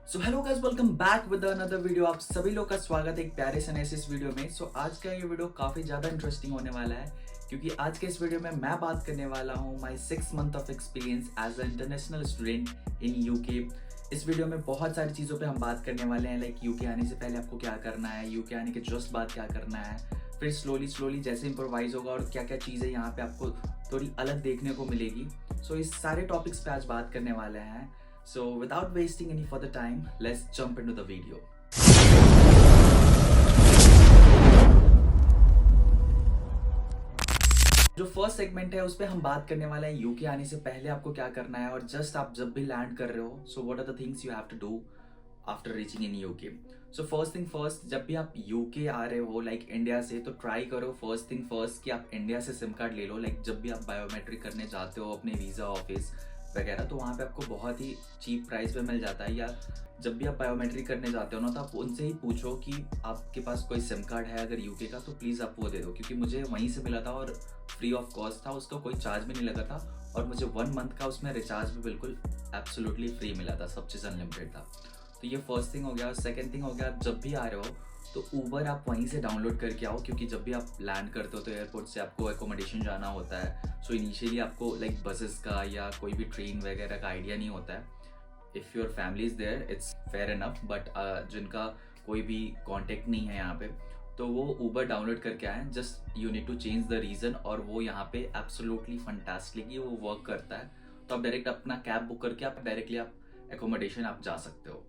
So hello guys, welcome back with another video. आप सभी लोग का स्वागत है एक प्यारे से नए से इस वीडियो में। आज का ये वीडियो काफ़ी ज़्यादा इंटरेस्टिंग होने वाला है क्योंकि आज के इस वीडियो में मैं बात करने वाला हूँ my 6 month of experience as a international student in UK. इस वीडियो में बहुत सारी चीज़ों पे हम बात करने वाले हैं, लाइक यूके आने से पहले आपको क्या करना है, यूके आने के जस्ट बाद क्या करना है, फिर स्लोली जैसे इम्प्रोवाइज होगा और क्या क्या चीज़ें यहाँ पे आपको थोड़ी अलग देखने को मिलेगी। इस सारे टॉपिक्स पे आज बात करने वाले हैं। So without wasting any further time, let's jump into the video. जो फर्स्ट सेगमेंट है उस पर हम बात करने वाले हैं यूके आने से पहले आपको क्या करना है और जस्ट आप जब भी लैंड कर रहे हो, so what are the things you have to do after reaching in UK. So first thing first, जब भी आप यूके आ रहे हो लाइक इंडिया से, तो ट्राई करो फर्स्ट थिंग फर्स्ट कि आप इंडिया से सिम कार्ड ले लो। लाइक जब भी आप बायोमेट्रिक करने जाते हो अपने वीज़ा ऑफिस वगैरह, तो वहाँ पे आपको बहुत ही चीप प्राइस पे मिल जाता है। या जब भी आप बायोमेट्रिक करने जाते हो ना, तो आप उनसे ही पूछो कि आपके पास कोई सिम कार्ड है अगर यूके का, तो प्लीज़ आप वो दे दो। क्योंकि मुझे वहीं से मिला था और फ्री ऑफ कॉस्ट था, उसका कोई चार्ज भी नहीं लगा था और मुझे 1 मंथ का उसमें रिचार्ज भी बिल्कुल एब्सोल्युटली फ्री मिला था, सब चीज़ अनलिमिटेड था। तो ये फर्स्ट थिंग हो गया। सेकेंड थिंग हो गया, आप जब भी आ रहे हो तो ऊबर आप वहीं से डाउनलोड करके आओ, क्योंकि जब भी आप लैंड करते हो तो एयरपोर्ट से आपको एकोमोडेशन जाना होता है। सो इनिशियली आपको लाइक बसेस का या कोई भी ट्रेन वगैरह का आइडिया नहीं होता है। If your family is there it's fair enough, but जिनका कोई भी कॉन्टेक्ट नहीं है यहाँ पे, तो वो ऊबर डाउनलोड करके आए। Just you need to change the reason और वो यहाँ पे एब्सोल्युटली फंटास्टिकली वो वर्क करता है। तो आप डायरेक्ट अपना कैब बुक करके आप डायरेक्टली आप एकोमोडेशन आप जा सकते हो।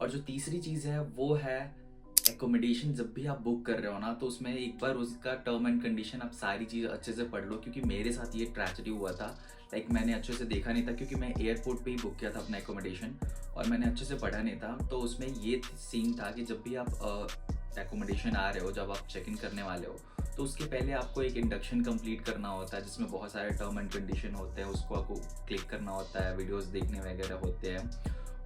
और जो तीसरी चीज़ है वो है एकोमोडेशन। जब भी आप बुक कर रहे हो ना, तो उसमें एक बार उसका टर्म एंड कंडीशन आप सारी चीज़ अच्छे से पढ़ लो, क्योंकि मेरे साथ ये ट्रेजेडी हुआ था। लाइक मैंने अच्छे से देखा नहीं था, क्योंकि मैं एयरपोर्ट पे ही बुक किया था अपना एकोमोडेशन और मैंने अच्छे से पढ़ा नहीं था। तो उसमें ये सीन था कि जब भी आप एकोमोडेशन आ रहे हो, जब आप चेक इन करने वाले हो, तो उसके पहले आपको एक इंडक्शन कंप्लीट करना होता है, जिसमें बहुत सारे टर्म एंड कंडीशन होते हैं। उसको आपको क्लिक करना होता है, वीडियोज़ देखने वगैरह होते हैं,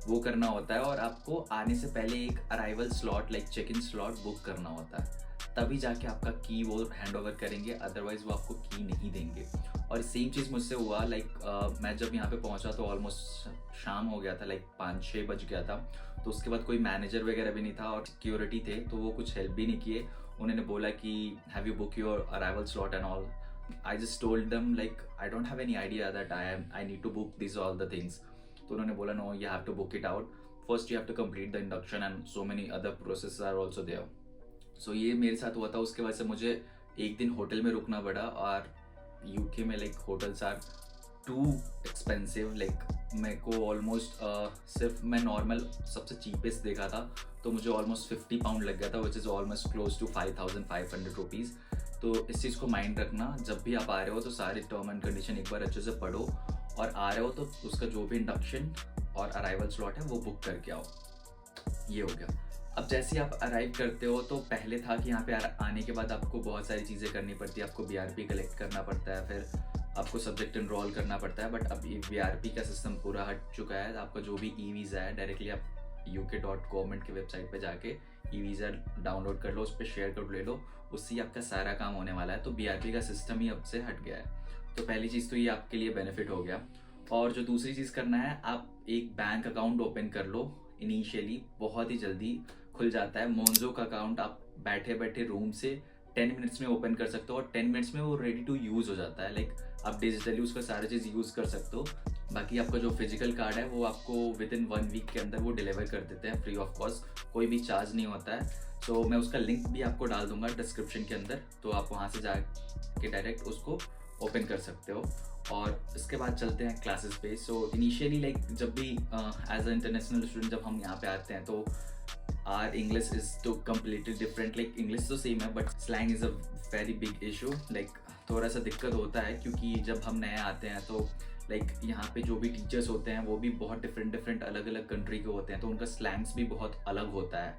वो करना होता है। और आपको आने से पहले एक arrival slot like check in slot book करना होता है, तभी जाके आपका की वो हैंड ओवर करेंगे, अदरवाइज वो आपको की नहीं देंगे। और सेम चीज़ मुझसे हुआ। लाइक मैं जब यहाँ पे पहुँचा तो ऑलमोस्ट शाम हो गया था, लाइक 5-6 बज गया था। तो उसके बाद कोई मैनेजर वगैरह भी नहीं था और सिक्योरिटी थे, तो वो कुछ हेल्प भी नहीं किए। उन्होंने बोला कि have you book your arrival slot and all. I just told them like I don't have any idea that I need to book this all the things. तो उन्होंने बोला no, you have to book it out first, you have to complete the induction and so many other process are also there. So ये मेरे साथ हुआ था। उसके वजह से मुझे एक दिन होटल में रुकना पड़ा। और यूके में like hotels are too expensive. Like मेरे को ऑलमोस्ट सिर्फ मैं नॉर्मल सबसे चीपेस्ट देखा था, तो मुझे ऑलमोस्ट 50 पाउंड लग गया था, which is almost close to 5500 rupees. तो इस चीज़ को माइंड रखना, जब भी आप आ रहे हो तो सारे टर्म एंड कंडीशन एक बार अच्छे से पढ़ो, और आ रहे हो तो उसका जो भी इंडक्शन और अराइवल स्लॉट है वो बुक करके आओ। ये हो गया। अब जैसे ही आप अराइव करते हो, तो पहले था कि यहाँ पे आने के बाद आपको बहुत सारी चीज़ें करनी पड़ती है। आपको BRP कलेक्ट करना पड़ता है, फिर आपको सब्जेक्ट इनरोल करना पड़ता है। बट अब ये BRP का सिस्टम पूरा हट चुका है। आपका जो भी ई वीज़ा है, डायरेक्टली आप uk.government की वेबसाइट पे जाके ई वीज़ा डाउनलोड कर लो, उस पर शेयर कोड ले लो, उससे ही आपका सारा काम होने वाला है। तो BRP का सिस्टम ही अब से हट गया है। तो पहली चीज़ तो ये आपके लिए बेनिफिट हो गया। और जो दूसरी चीज़ करना है, आप एक बैंक अकाउंट ओपन कर लो। इनिशियली बहुत ही जल्दी खुल जाता है। मोन्जो का अकाउंट आप बैठे बैठे रूम से 10 मिनट्स में ओपन कर सकते हो और 10 मिनट्स में वो रेडी टू यूज़ हो जाता है। लाइक आप डिजिटली उसका सारा चीज़ यूज़ कर सकते हो। बाकी आपका जो फिजिकल कार्ड है वो आपको विद इन 1 वीक के अंदर वो डिलीवर कर देते हैं फ्री ऑफ कॉस्ट, कोई भी चार्ज नहीं होता है। सो मैं उसका लिंक भी आपको डाल दूंगा डिस्क्रिप्शन के अंदर, तो आप वहाँ से जाके डायरेक्ट उसको ओपन कर सकते हो। और इसके बाद चलते हैं क्लासेस पे। सो इनिशियली लाइक जब भी एज अ इंटरनेशनल स्टूडेंट जब हम यहाँ पे आते हैं, तो our English is too completely different. Like English तो सेम है, but slang is a very big issue. Like थोड़ा सा दिक्कत होता है, क्योंकि जब हम नए आते हैं तो लाइक यहाँ पे जो भी टीचर्स होते हैं वो भी बहुत डिफरेंट अलग अलग कंट्री के होते हैं, तो उनका स्लैंग्स भी बहुत अलग होता है।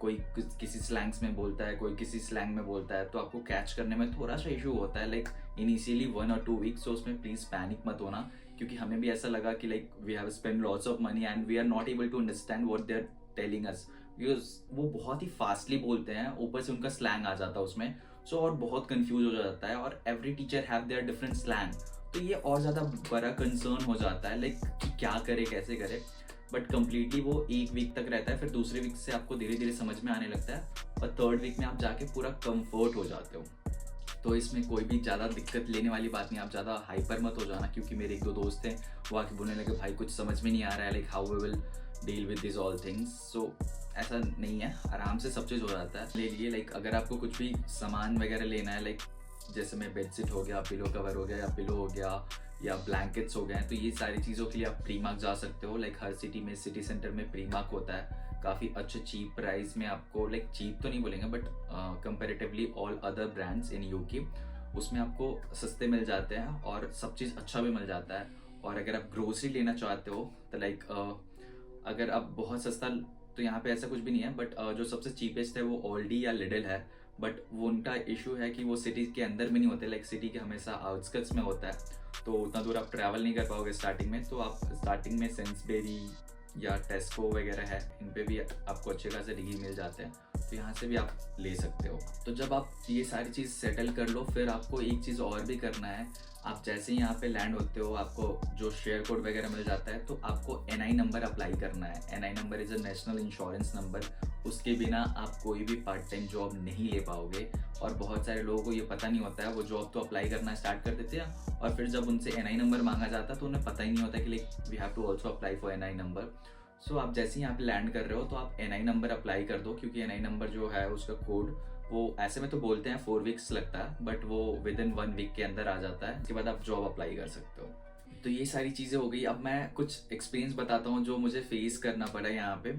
कोई किसी स्लैंग्स में बोलता है, कोई किसी स्लैंग में बोलता है, तो आपको कैच करने में थोड़ा सा इशू होता है। लाइक इनिशियली 1 और 2 वीक्स, तो उसमें प्लीज़ पैनिक मत होना, क्योंकि हमें भी ऐसा लगा कि like we have spend lots of money and we are not able to understand what they are telling us, because वो बहुत ही फास्टली बोलते हैं, ऊपर से उनका स्लैंग आ जाता है उसमें। सो और बहुत कंफ्यूज हो जाता है, और every teacher have their different slang, तो ये और ज़्यादा बड़ा कंसर्न हो जाता है। लाइक क्या करे, कैसे करे। बट कम्प्लीटली वो 1 वीक तक रहता है, फिर दूसरे वीक से आपको धीरे धीरे समझ में आने लगता है और थर्ड वीक में आप जाके पूरा कंफर्ट हो जाते हो। तो इसमें कोई भी ज़्यादा दिक्कत लेने वाली बात नहीं, आप ज़्यादा हाइपर मत हो जाना, क्योंकि मेरे 1-2 दोस्त थे वो आके बोलने लगे भाई कुछ समझ में नहीं आ रहा है, like how we will deal with this all things. So ऐसा नहीं है, आराम से सब चीज़ हो जाता है। ले लिए, लाइक अगर आपको कुछ भी सामान वगैरह लेना है, लाइक जैसे में बेडशीट हो गया, पिलो कवर हो गया या पिलो हो गया या ब्लैंकेट्स हो गए हैं, तो ये सारी चीज़ों के लिए आप प्रीमार्क जा सकते हो। लाइक हर सिटी में, सिटी सेंटर में प्रीमार्क होता है, काफ़ी अच्छे चीप प्राइस में आपको, लाइक चीप तो नहीं बोलेंगे but comparatively all other brands in UK उसमें आपको सस्ते मिल जाते हैं और सब चीज़ अच्छा भी मिल जाता है। और अगर आप ग्रोसरी लेना चाहते हो तो लाइक अगर आप बहुत सस्ता, तो यहाँ पे ऐसा कुछ भी नहीं है, बट जो सबसे चीपेस्ट है वो ओल्डी या लिडल है। बट वो उनका इशू है कि वो सिटी के अंदर में नहीं होते, लाइक सिटी के हमेशा आउटस्कट्स में होता है, तो उतना दूर आप ट्रैवल नहीं कर पाओगे स्टार्टिंग में। तो आप स्टार्टिंग में सेंसबेरी या टेस्को वगैरह है, इन पे भी आपको अच्छे खासे डील मिल जाते हैं, तो यहाँ से भी आप ले सकते हो। तो जब आप ये सारी चीज़ सेटल कर लो, फिर आपको एक चीज़ और भी करना है। आप जैसे ही यहाँ पे लैंड होते हो, आपको जो शेयर कोड वगैरह मिल जाता है, तो आपको NI नंबर अप्लाई करना है। NI number is a national insurance number, उसके बिना आप कोई भी पार्ट टाइम जॉब नहीं ले पाओगे। और बहुत सारे लोगों को ये पता नहीं होता है, वो जॉब तो अप्लाई करना स्टार्ट कर देते हैं और फिर जब उनसे NI नंबर मांगा जाता है तो उन्हें पता ही नहीं होता कि like we have to also apply for NI number. So आप जैसे ही यहाँ पे लैंड कर रहे हो तो आप NI नंबर अप्लाई कर दो, क्योंकि NI नंबर जो है उसका कोड वो ऐसे में तो बोलते हैं 4 वीक्स लगता है, बट वो विद इन 1 वीक के अंदर आ जाता है। उसके बाद आप जॉब अप्लाई कर सकते हो। तो ये सारी चीज़ें हो गई। अब मैं कुछ एक्सपीरियंस बताता हूँ जो मुझे फेस करना पड़ा यहाँ पे।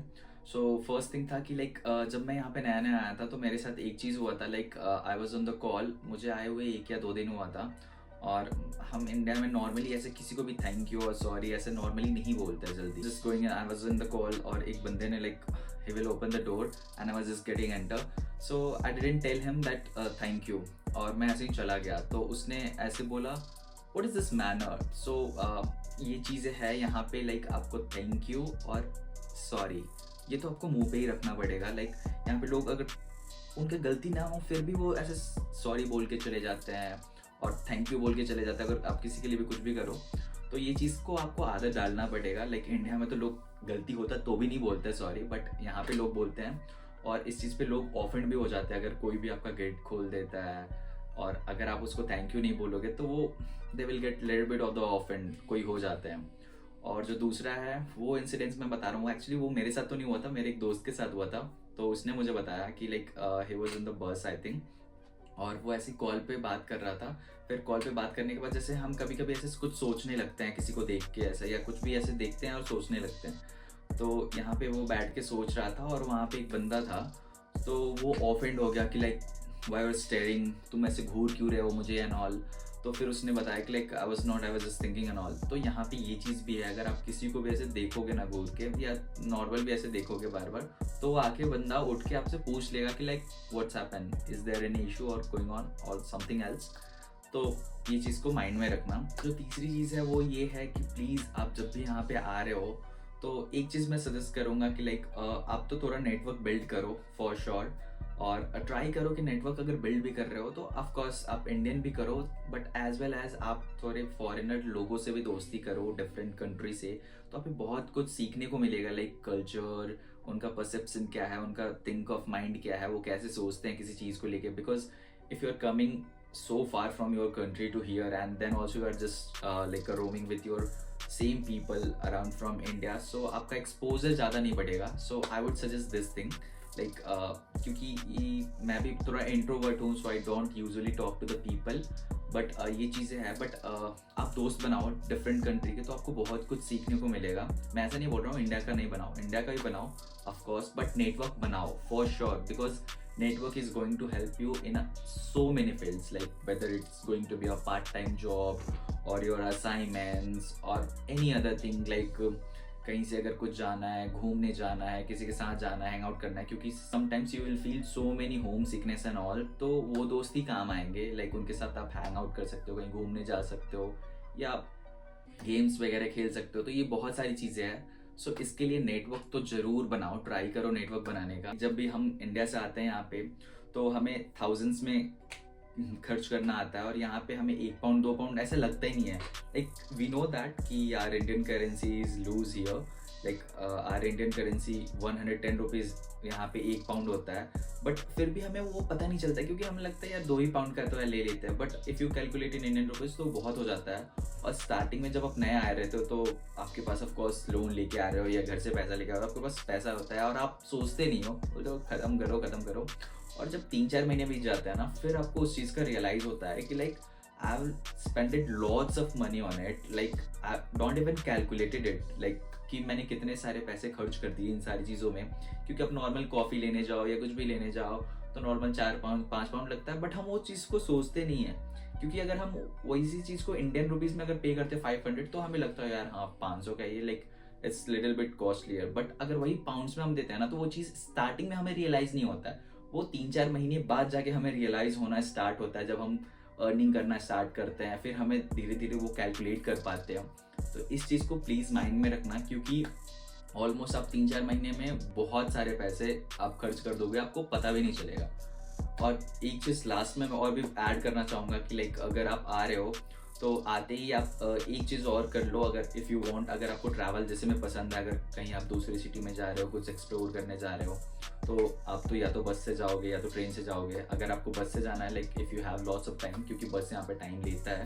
सो फर्स्ट थिंग था कि लाइक जब मैं यहाँ पे नया नया आया था तो मेरे साथ एक चीज़ हुआ था, like I was on the call, मुझे आए हुए 1 या 2 दिन हुआ था। और हम इंडिया में नॉर्मली ऐसे किसी को भी थैंक यू और सॉरी ऐसे नॉर्मली नहीं बोलते हैं जल्दी। Just going, I was in the call और एक बंदे ने like he will open the door and I was just getting enter, so I didn't tell him that thank you, और मैं ऐसे ही चला गया। तो उसने ऐसे बोला व्हाट इज़ दिस मैनर। सो ये चीज़ें है यहाँ पे, लाइक आपको थैंक यू और सॉरी ये तो आपको मुंह पे ही रखना पड़ेगा। लाइक यहाँ पे लोग अगर उनकी गलती ना हो फिर भी वो ऐसे सॉरी बोल के चले जाते हैं और थैंक यू बोल के चले जाते हैं। अगर आप किसी के लिए भी कुछ भी करो तो ये चीज़ को आपको आदत डालना पड़ेगा। लाइक इंडिया में तो लोग गलती होता तो भी नहीं बोलते सॉरी, बट यहाँ पे लोग बोलते हैं और इस चीज़ पे लोग ऑफेंड भी हो जाते हैं। अगर कोई भी आपका गेट खोल देता है और अगर आप उसको थैंक यू नहीं बोलोगे तो वो they will get little bit of the offend, कोई हो जाते हैं। और जो दूसरा है वो इंसिडेंट्स मैं बता रहा हूँ, एक्चुअली वो मेरे साथ तो नहीं हुआ था, मेरे एक दोस्त के साथ हुआ था। तो उसने मुझे बताया कि like he was in the bus I think, और वो ऐसी कॉल पे बात कर रहा था। फिर कॉल पे बात करने के बाद जैसे हम कभी कभी ऐसे कुछ सोचने लगते हैं किसी को देख के ऐसा, या कुछ भी ऐसे देखते हैं और सोचने लगते हैं। तो यहाँ पे वो बैठ के सोच रहा था और वहाँ पे एक बंदा था, तो वो ऑफेंड हो गया कि लाइक व्हाई आर स्टेयरिंग, तुम ऐसे घूर क्यों रहे हो मुझे एंड ऑल। तो फिर उसने बताया कि like I was not, I was just thinking and all. तो यहाँ पे ये चीज़ भी है, अगर आप किसी को भी ऐसे देखोगे ना घूर के या नॉर्मल भी ऐसे देखोगे बार बार, तो आके बंदा उठ के आपसे पूछ लेगा कि like what's happen, is there any issue और गोइंग ऑन और समथिंग एल्स। तो ये चीज़ को माइंड में रखना। जो तीसरी चीज़ है वो ये है कि प्लीज़ आप जब भी यहाँ पे आ रहे हो तो एक चीज़ मैं सजेस्ट करूँगा कि लाइक आप तो थोड़ा नेटवर्क बिल्ड करो फॉर श्योर, और ट्राई करो कि नेटवर्क अगर बिल्ड भी कर रहे हो तो ऑफकोर्स आप इंडियन भी करो, बट एज वेल एज आप थोड़े फॉरेनर लोगों से भी दोस्ती करो डिफरेंट कंट्री से, तो आपको बहुत कुछ सीखने को मिलेगा। लाइक कल्चर, उनका परसेप्शन क्या है, उनका थिंक ऑफ माइंड क्या है, वो कैसे सोचते हैं किसी चीज़ को लेके। Because if you are coming so far from your country to here and then also you are just like roaming with your same people around from India, so आपका exposure ज़्यादा नहीं बढ़ेगा। So I would suggest this thing like क्योंकि मैं भी थोड़ा introvert हूँ, so I don't usually talk to the people, but ये चीज़ें हैं। बट आप दोस्त बनाओ डिफरेंट कंट्री के, तो आपको बहुत कुछ सीखने को मिलेगा। मैं ऐसा नहीं बोल रहा हूँ इंडिया का नहीं बनाओ, इंडिया का भी बनाओ ऑफकोर्स, बट नेटवर्क बनाओ for sure, because network is going to help you in so many fields, like whether it's going to be a part-time job or your assignments or any other thing, like कहीं से अगर कुछ जाना है, घूमने जाना है, किसी के साथ जाना है, हैंग आउट करना है, क्योंकि sometimes you will feel so many home sickness and all, तो वो दोस्त ही काम आएंगे। लाइक उनके साथ आप हैंग आउट कर सकते हो, कहीं घूमने जा सकते हो या गेम्स वगैरह खेल सकते हो, तो ये बहुत सारी चीज़ें हैं। सो इसके लिए नेटवर्क तो ज़रूर बनाओ, ट्राई करो नेटवर्क बनाने का। जब भी हम इंडिया से आते हैं यहाँ पे तो हमें थाउजेंड्स में खर्च करना आता है, और यहाँ पे हमें 1 पाउंड 2 पाउंड ऐसा लगता ही नहीं है। लाइक वी नो दैट कि यार Indian currency is lose here, like our Indian currency 110 rupees, यहाँ पे 1 पाउंड होता है, बट फिर भी हमें वो पता नहीं चलता क्योंकि हमें लगता है यार 2 ही पाउंड का तो है, ले लेते हैं, but if you calculate in Indian rupees तो बहुत हो जाता है। और स्टार्टिंग में जब आप नए आ रहे थे तो आपके पास ऑफ कोर्स लोन लेके आ रहे हो या घर से पैसा लेके आ रहे हो, आपके पास पैसा होता है और आप सोचते नहीं हो, तो ख़त्म करो। और जब 3-4 महीने बीत जाते हैं ना, फिर आपको उस चीज़ का रियलाइज़ होता है कि like I have spended lots of money on it, like I don't even calculated it, like कि मैंने कितने सारे पैसे खर्च कर दिए इन सारी चीज़ों में। क्योंकि आप नॉर्मल कॉफ़ी लेने जाओ या कुछ भी लेने जाओ तो नॉर्मल 4 पाउंड 5 पाउंड लगता है, बट हम वो चीज़ को सोचते नहीं है। क्योंकि अगर हम वही चीज़ को इंडियन रुपीज़ में अगर पे करते 500 तो हमें लगता है यार हाँ 500 का ये like it's little bit costlier, but अगर वही पाउंड्स में हम देते हैं ना तो वो चीज़ स्टार्टिंग में हमें रियलाइज़ नहीं होता है, वो 3-4 महीने बाद जाके हमें रियलाइज़ होना स्टार्ट होता है, जब हम अर्निंग करना स्टार्ट करते हैं, फिर हमें धीरे धीरे वो कैलकुलेट कर पाते हैं। तो इस चीज़ को प्लीज़ माइंड में रखना, क्योंकि ऑलमोस्ट आप 3-4 महीने में बहुत सारे पैसे आप खर्च कर दोगे, आपको पता भी नहीं चलेगा। और एक चीज़ लास्ट में मैं और भी ऐड करना चाहूँगा कि लाइक अगर आप आ रहे हो तो आते ही आप एक चीज़ और कर लो, अगर इफ़ यू वांट, अगर आपको ट्रैवल जैसे में पसंद है, अगर कहीं आप दूसरी सिटी में जा रहे हो, कुछ एक्सप्लोर करने जा रहे हो, तो आप तो या तो बस से जाओगे या तो ट्रेन से जाओगे। अगर आपको बस से जाना है, like if you have lots of time, क्योंकि बस यहाँ पे टाइम लेता है,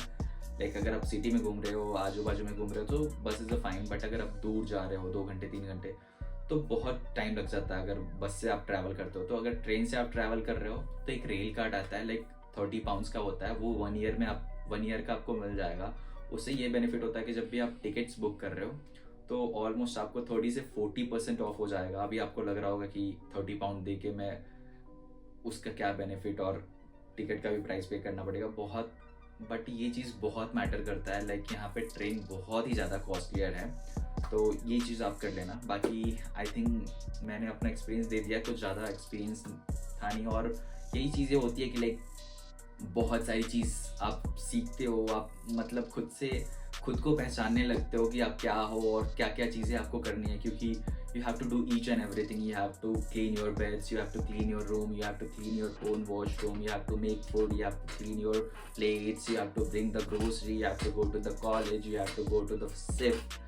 लाइक अगर आप सिटी में घूम रहे हो, आजू बाजू में घूम रहे हो तो बस इज़ अ फाइन, बट अगर आप दूर जा रहे हो 2 घंटे 3 घंटे तो बहुत टाइम लग जाता है अगर बस से आप ट्रैवल करते हो। तो अगर ट्रेन से आप ट्रैवल कर रहे हो तो एक रेल कार्ड आता है, लाइक 30 पाउंड्स का होता है, वो 1 ईयर का आपको मिल जाएगा। उससे ये बेनिफिट होता है कि जब भी आप टिकट्स बुक कर रहे हो तो ऑलमोस्ट आपको 30 से 40% ऑफ हो जाएगा। अभी आपको लग रहा होगा कि 30 पाउंड दे के मैं उसका क्या बेनिफिट और टिकट का भी प्राइस पे करना पड़ेगा, बहुत, बट ये चीज़ बहुत मैटर करता है। लाइक यहाँ पे ट्रेन बहुत ही ज़्यादा कॉस्टलियर है, तो ये चीज़ आप कर लेना। बाकी आई थिंक मैंने अपना एक्सपीरियंस दे दिया, कुछ ज़्यादा एक्सपीरियंस था नहीं, और यही चीज़ें होती है कि लाइक बहुत सारी चीज़ आप सीखते हो, आप मतलब खुद को पहचानने लगते हो कि आप क्या हो और क्या क्या चीज़ें आपको करनी है, क्योंकि you have to do each and everything. You have to clean your beds, you have to clean your room, you have to clean your own washroom, you have to make food, you have to clean your plates, you have to bring the grocery, you have to go to the college, you have to go to the shift,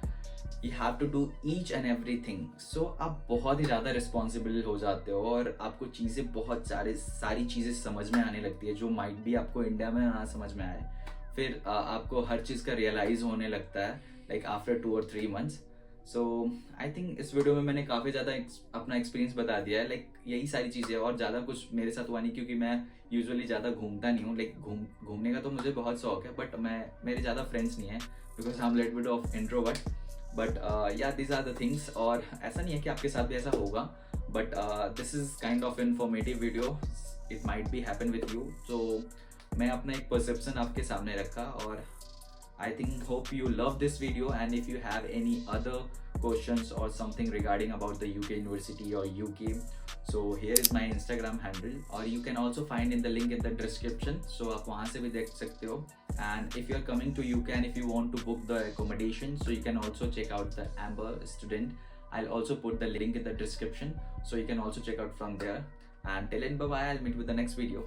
you have to do each and everything. So आप बहुत ही ज़्यादा responsible हो जाते हो और आपको चीज़ें बहुत सारी चीज़ें समझ में आने लगती है जो माइट भी आपको इंडिया में ना समझ में आए। फिर आपको हर चीज़ का रियलाइज़ होने लगता है like after 2 or 3 months. So I think इस वीडियो में मैंने काफ़ी ज़्यादा अपना एक्सपीरियंस बता दिया है, लाइक यही सारी चीज़ें, और ज़्यादा कुछ मेरे साथ हुआ नहीं क्योंकि मैं यूजुअली ज़्यादा घूमता नहीं हूँ। लाइक घूमने का तो मुझे बहुत शौक है, बट मेरे ज़्यादा फ्रेंड्स नहीं है because I am little bit of introvert, but या दिस आर द थिंग्स। और ऐसा नहीं है कि आपके साथ भी ऐसा होगा, but this is kind of informative video, it might be happen with you. तो मैं अपना एक परसेप्शन आपके सामने रखा, और I hope you love this video, and if you have any other questions or something regarding about the UK university or UK, so here is my Instagram handle, or you can also find in the link in the description, so आप वहाँ से भी देख सकते हो। And if you are coming to UK and if you want to book the accommodation, so you can also check out the Amber Student. I'll also put the link in the description, so you can also check out from there. And till then, bye bye. I'll meet with the next video.